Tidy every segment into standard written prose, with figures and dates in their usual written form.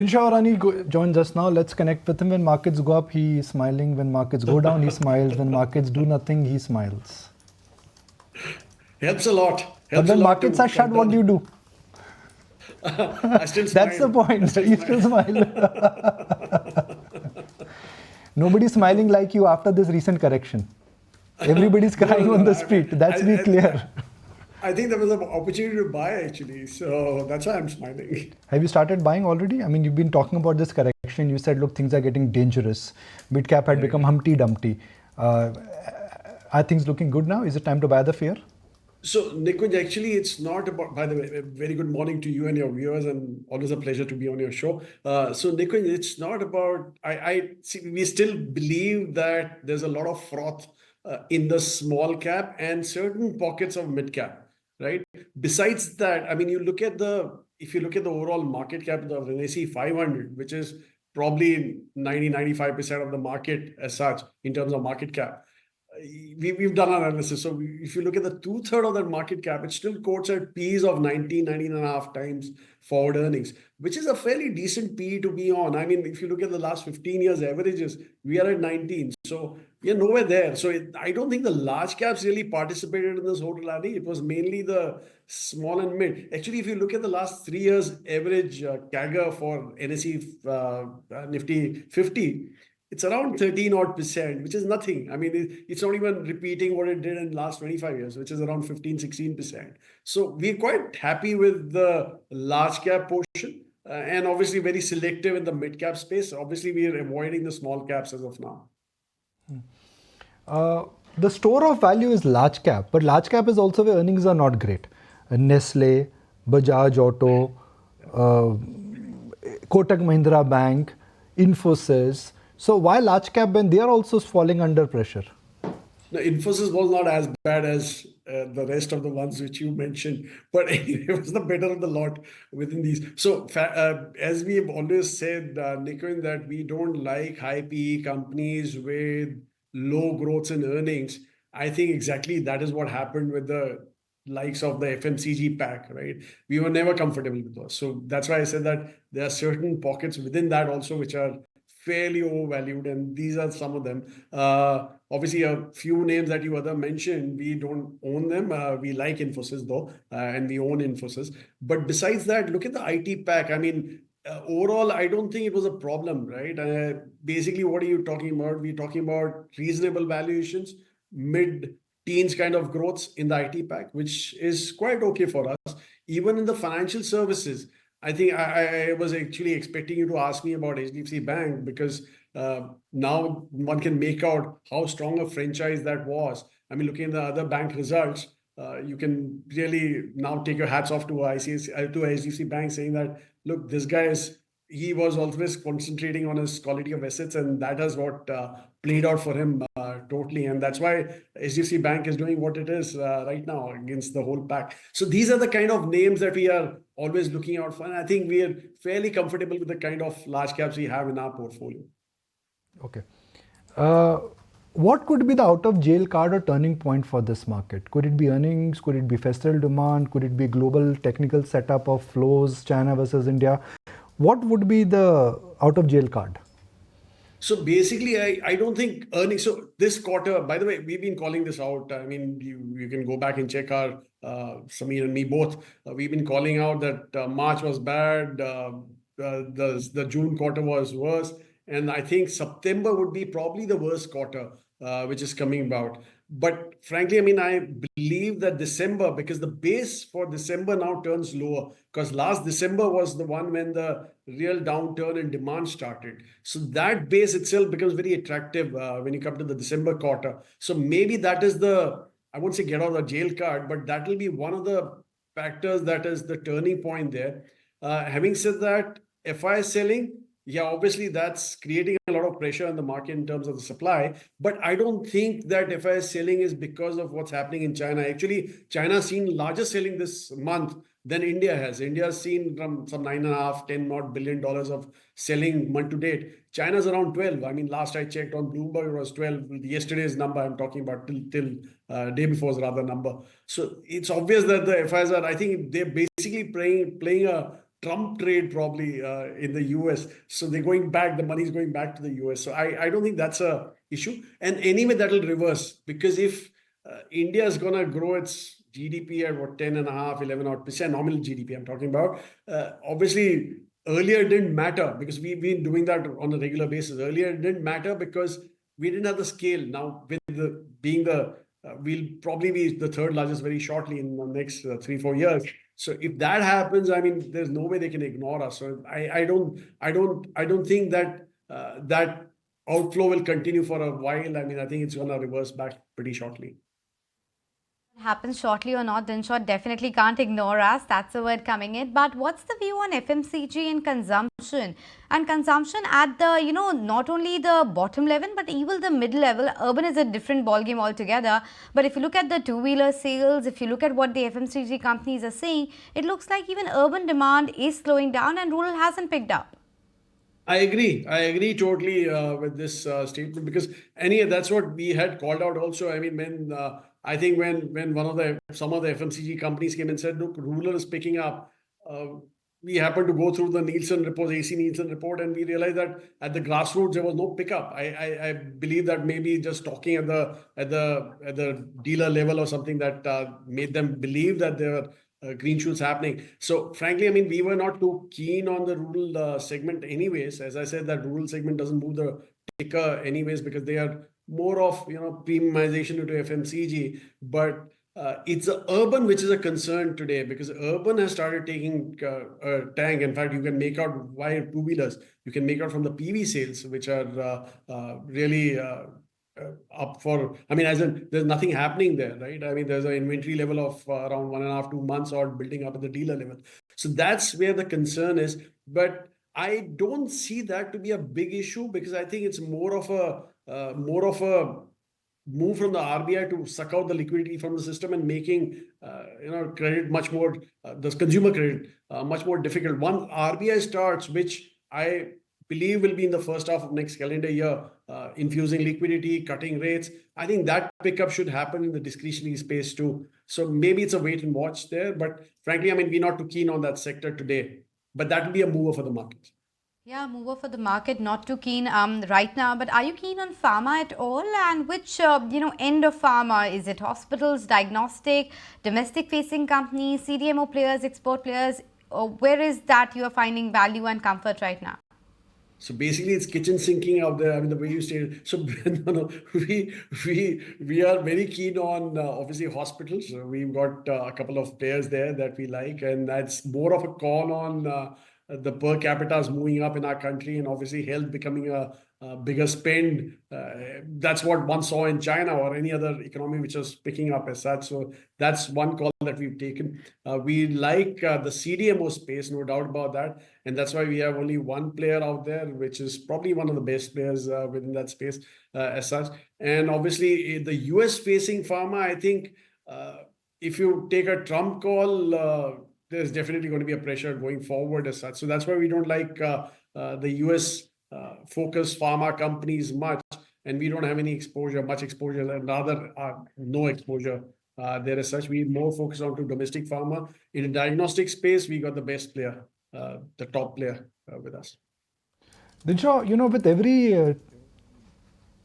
Dinshaw Irani joins us now. Let's connect with him. When markets go up, he is smiling. When markets go down, he smiles. When markets do nothing, he smiles. Helps a lot. But Helps a when lot markets to are shut, cut what do you down. do? I still That's the smile. I point. still You smile. still smile. Nobody's smiling like you after this recent correction. Everybody's No, crying no, on no. the street. Let's be clear. I think there was an opportunity to buy actually, so that's why I'm smiling. Have you started buying already? I mean, you've been talking about this correction. You said, look, things are getting dangerous. Mid cap had become Right. Humpty Dumpty. Uh, are things looking good now? Is it time to buy the fear? So, Nikunj, actually, it's not about, by the way, a very good morning to you and your viewers, and always a pleasure to be on your show. So, Nikunj, it's not about, I see, we still believe that there's a lot of froth in the small cap and certain pockets of mid cap, right? Besides that, I mean, if you look at the overall market cap of the NSE 500, which is probably 95% of the market as such in terms of market cap, we've done analysis. So if you look at the two-third of that market cap, it still quotes at P's of 19 and a half times forward earnings, which is a fairly decent P to be on. I mean, if you look at the last 15 years averages, we are at 19. So we are nowhere there. So I don't think the large caps really participated in this whole rally. It was mainly the small and mid. Actually, if you look at the last 3 years average CAGR for NSE Nifty 50, it's around 13 odd percent, which is nothing. I mean, it's not even repeating what it did in the last 25 years, which is around 15, 16%. So we're quite happy with the large cap portion and obviously very selective in the mid cap space. Obviously, we are avoiding the small caps as of now. The store of value is large cap, but large cap is also where earnings are not great. Nestle, Bajaj Auto, uh, Kotak Mahindra Bank, Infosys. So why large cap when they are also falling under pressure? The Infosys was not as bad as the rest of the ones which you mentioned, but anyway, it was the better of the lot within these. So, as we have always said, Nikunj, that we don't like high PE companies with low growths in earnings. I think exactly that is what happened with the likes of the FMCG pack, right? We were never comfortable with those. So that's why I said that there are certain pockets within that also which are fairly overvalued, and these are some of them. Obviously, a few names that you other mentioned, we don't own them. We like Infosys though, and we own Infosys. But besides that, look at the IT pack. I mean, overall, I don't think it was a problem, right? Basically, what are you talking about? We're talking about reasonable valuations, mid teens kind of growths in the IT pack, which is quite okay for us. Even in the financial services, I think I was actually expecting you to ask me about HDFC Bank because now one can make out how strong a franchise that was. I mean, looking at the other bank results, you can really now take your hats off to to HDFC Bank, saying that look, this guy is he was always concentrating on his quality of assets, and that is what played out for him totally. And that's why HDFC Bank is doing what it is right now against the whole pack. So these are the kind of names that we are always looking out for. And I think we are fairly comfortable with the kind of large caps we have in our portfolio. Okay. Uh, what could be the out of jail card or turning point for this market? Could it be earnings? Could it be festival demand? Could it be global technical setup of flows, China versus India? What would be the out of jail card? So basically, I don't think earnings. So this quarter, by the way, we've been calling this out. I mean, you can go back and check our Samir and me both. We've been calling out that March was bad, the June quarter was worse, and I think September would be probably the worst quarter, which is coming about. But frankly, I mean, I believe that December, because the base for December now turns lower, because last December was the one when the real downturn in demand started. So that base itself becomes very attractive when you come to the December quarter. So maybe that is I won't say get out of the jail card, but that will be one of the factors that is the turning point there. Having said that, FI selling, yeah, obviously that's creating a lot of pressure in the market in terms of the supply. But I don't think that FI selling is because of what's happening in China. Actually, China's seen larger selling this month than India has. India has seen from some 9.5, 10 odd billion dollars of selling month to date. China's around 12. I mean, last I checked on Bloomberg, it was 12. Yesterday's number I'm talking about till day before's rather number. So it's obvious that the FIs are, I think they're basically playing a Trump trade probably in the US. So they're going back, the money's going back to the US. So I don't think that's a issue. And anyway, that'll reverse because if India is going to grow its GDP at what, 10.5, 11 odd percent, nominal GDP I'm talking about, obviously earlier it didn't matter because we've been doing that on a regular basis. Earlier it didn't matter because we didn't have the scale. Now with the being the we'll probably be the third largest very shortly in the next 3-4 years. So if that happens, I mean, there's no way they can ignore us. So I don't think that that outflow will continue for a while. I mean, I think it's going to reverse back pretty shortly. Happens shortly or not, Dinshaw definitely can't ignore us. That's the word coming in. But what's the view on FMCG and consumption? And consumption at the, not only the bottom level, but even the mid level. Urban is a different ballgame altogether. But if you look at the two-wheeler sales, if you look at what the FMCG companies are saying, it looks like even urban demand is slowing down and rural hasn't picked up. I agree. I agree totally with this statement because that's what we had called out also. I mean, when I think when some of the FMCG companies came and said, look, rural is picking up. We happened to go through the Nielsen report, AC Nielsen report, and we realized that at the grassroots there was no pickup. I believe that maybe just talking at the dealer level or something that made them believe that there were green shoots happening. So frankly, I mean, we were not too keen on the rural segment anyways. As I said, that rural segment doesn't move the ticker anyways because they are more of premiumization into FMCG. But it's the urban which is a concern today because urban has started taking a tank. In fact, you can make out why two-wheelers. You can make out from the PV sales, which are really up for, I mean, as in there's nothing happening there, right? I mean, there's an inventory level of around 1.5, 2 months or building up at the dealer level. So that's where the concern is. But I don't see that to be a big issue because I think it's more of a move from the RBI to suck out the liquidity from the system and making credit much more the consumer credit much more difficult. Once RBI starts, which I believe will be in the first half of next calendar year, infusing liquidity, cutting rates. I think that pickup should happen in the discretionary space too. So maybe it's a wait and watch there. But frankly, I mean, we're not too keen on that sector today. But that will be a mover for the market. Yeah, mover for the market, not too keen right now. But are you keen on pharma at all? And which, end of pharma? Is it hospitals, diagnostic, domestic-facing companies, CDMO players, export players? Where is that you are finding value and comfort right now? So basically, it's kitchen sinking out there. I mean, the way you stated. So no, we are very keen on obviously hospitals. So we've got a couple of players there that we like, and that's more of a call on the per capita is moving up in our country, and obviously health becoming a bigger spend. That's what one saw in China or any other economy which was picking up as such. So that's one call that we've taken. We like the CDMO space, no doubt about that. And that's why we have only one player out there, which is probably one of the best players within that space as such. And obviously, the US facing pharma, I think if you take a Trump call, there's definitely going to be a pressure going forward as such. So that's why we don't like the US focused pharma companies much. And we don't have any much exposure, and rather no exposure there as such. We more focus on to domestic pharma. In the diagnostic space, we got the best player, the top player with us. Dinshaw, with every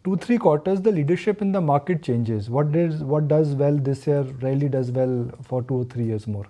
2-3 quarters, the leadership in the market changes. What does well this year rarely does well for 2 or 3 years more.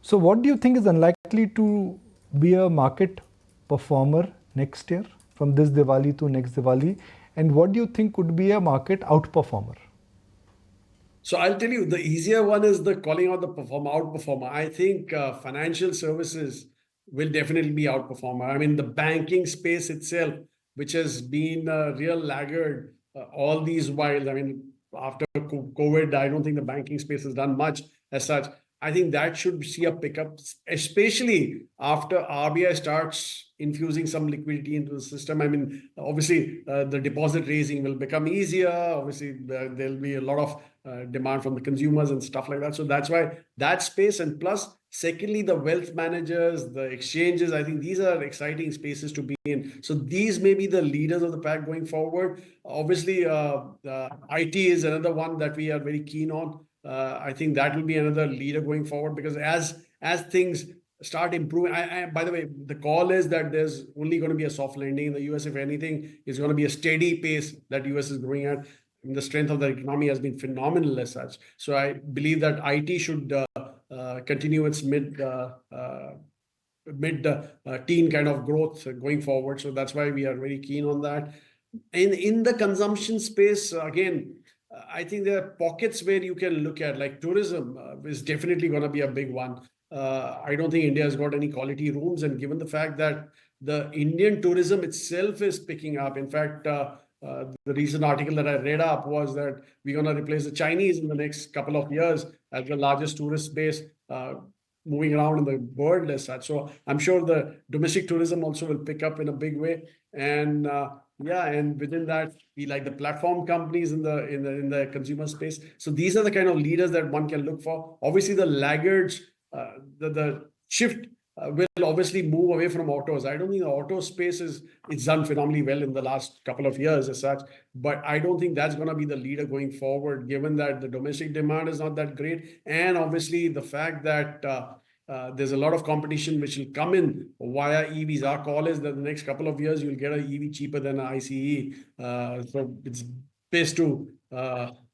So what do you think is unlikely to be a market performer next year from this Diwali to next Diwali? And what do you think could be a market outperformer? So I'll tell you, the easier one is the calling out the outperformer. I think financial services will definitely be outperformer. I mean, the banking space itself, which has been a real laggard all these while. I mean, after COVID, I don't think the banking space has done much as such. I think that should see a pickup, especially after RBI starts infusing some liquidity into the system. I mean, obviously, the deposit raising will become easier. Obviously, there'll be a lot of demand from the consumers and stuff like that. So that's why that space, and plus, secondly, the wealth managers, the exchanges, I think these are exciting spaces to be in. So these may be the leaders of the pack going forward. Obviously, IT is another one that we are very keen on. I think that will be another leader going forward because as things start improving. By the way, the call is that there's only going to be a soft landing in the US. If anything, it's going to be a steady pace that US is growing at. And the strength of the economy has been phenomenal as such. So I believe that IT should continue its mid-teen kind of growth going forward. So that's why we are very keen on that. In the consumption space, again, I think there are pockets where you can look at, like tourism is definitely going to be a big one. I don't think India has got any quality rooms, and given the fact that the Indian tourism itself is picking up. In fact, the recent article that I read up was that we're going to replace the Chinese in the next couple of years as the largest tourist base moving around in the world as such. So I'm sure the domestic tourism also will pick up in a big way. And yeah, and within that, we like the platform companies in the consumer space. So these are the kind of leaders that one can look for. Obviously, the laggards, the shift will obviously move away from autos. I don't think the auto space it's done phenomenally well in the last couple of years as such, but I don't think that's going to be the leader going forward, given that the domestic demand is not that great, and obviously the fact that there's a lot of competition which will come in via EVs. Our call is that the next couple of years you'll get an EV cheaper than an ICE, so it's best to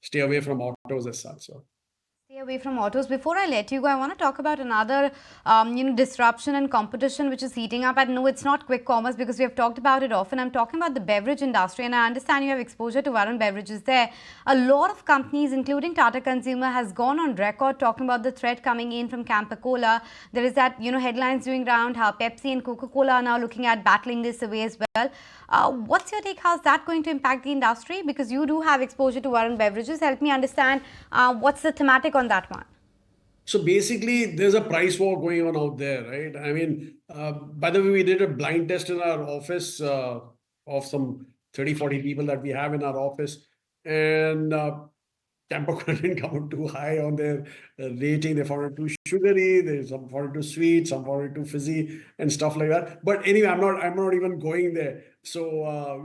stay away from autos as such. So. Stay away from autos. Before I let you go, I want to talk about another, disruption and competition which is heating up. And no, it's not quick commerce because we have talked about it often. I'm talking about the beverage industry, and I understand you have exposure to Varun Beverages there. A lot of companies, including Tata Consumer, has gone on record talking about the threat coming in from Campa-Cola. There is that, headlines doing round how Pepsi and Coca-Cola are now looking at battling this away as well. What's your take? How's that going to impact the industry? Because you do have exposure to Varun Beverages. Help me understand what's the thematic on that one. So basically, there's a price war going on out there, right? I mean, by the way, we did a blind test in our office of some 30, 40 people that we have in our office. And Campa-Cola didn't come out too high on their rating. They found it too sugary. Some found it too sweet. Some found it too fizzy and stuff like that. But anyway, I'm not even going there. So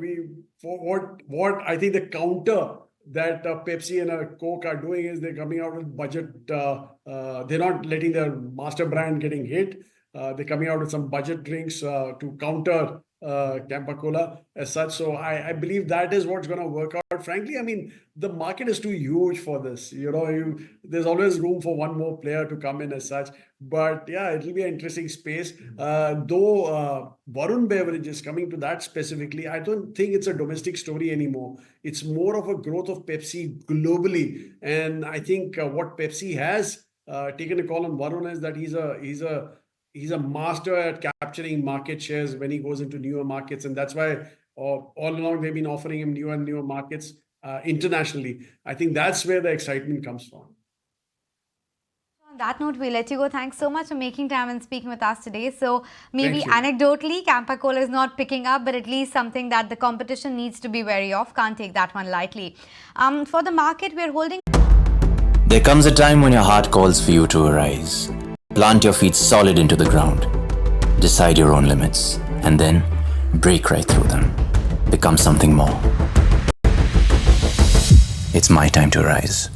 what I think the counter that Pepsi and Coke are doing is they're coming out with budget. They're not letting their master brand getting hit. They're coming out with some budget drinks to counter Campa-Cola as such. So I believe that is what's going to work out. Frankly, I mean, the market is too huge for this. There's always room for one more player to come in as such. But yeah, it'll be an interesting space. Though Varun Beverages, coming to that specifically, I don't think it's a domestic story anymore. It's more of a growth of Pepsi globally. And I think what Pepsi has taken a call on Varun is that he's a master at capturing market shares when he goes into newer markets. And that's why all along they've been offering him newer and newer markets internationally. I think that's where the excitement comes from. On that note, we'll let you go. Thanks so much for making time and speaking with us today. So maybe anecdotally, Campa-Cola is not picking up, but at least something that the competition needs to be wary of. Can't take that one lightly. For the market, we're holding. There comes a time when your heart calls for you to arise. Plant your feet solid into the ground. Decide your own limits. And then break right through them. Become something more. It's my time to rise.